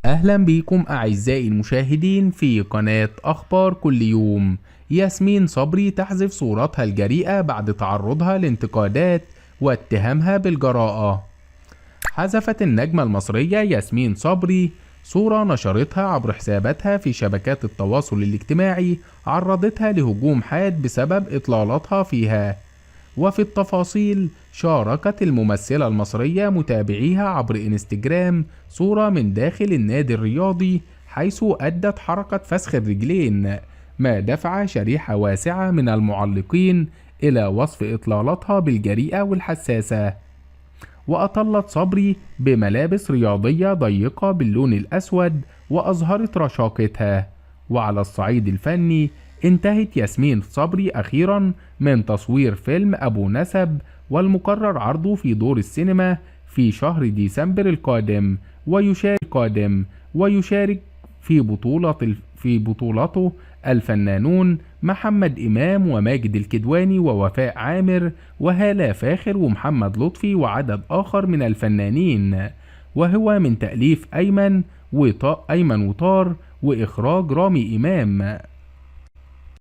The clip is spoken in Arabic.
أهلا بيكم أعزائي المشاهدين في قناة أخبار كل يوم. ياسمين صبري تحذف صورتها الجريئة بعد تعرضها لانتقادات واتهامها بالجراءة. حذفت النجمة المصرية ياسمين صبري صورة نشرتها عبر حساباتها في شبكات التواصل الاجتماعي عرضتها لهجوم حاد بسبب إطلالاتها فيها. وفي التفاصيل شاركت الممثلة المصرية متابعيها عبر انستجرام صورة من داخل النادي الرياضي حيث أدت حركة فسخ الرجلين، ما دفع شريحة واسعة من المعلقين إلى وصف إطلالاتها بالجريئة والحساسة. وأطلت صبري بملابس رياضية ضيقة باللون الأسود وأظهرت رشاقتها. وعلى الصعيد الفني انتهت ياسمين صبري أخيرا من تصوير فيلم أبو نسب، والمقرر عرضه في دور السينما في شهر ديسمبر القادم. ويشارك في بطولته الفنانون محمد إمام وماجد الكدواني ووفاء عامر وهالة فاخر ومحمد لطفي وعدد آخر من الفنانين، وهو من تأليف أيمن وطار وإخراج رامي إمام.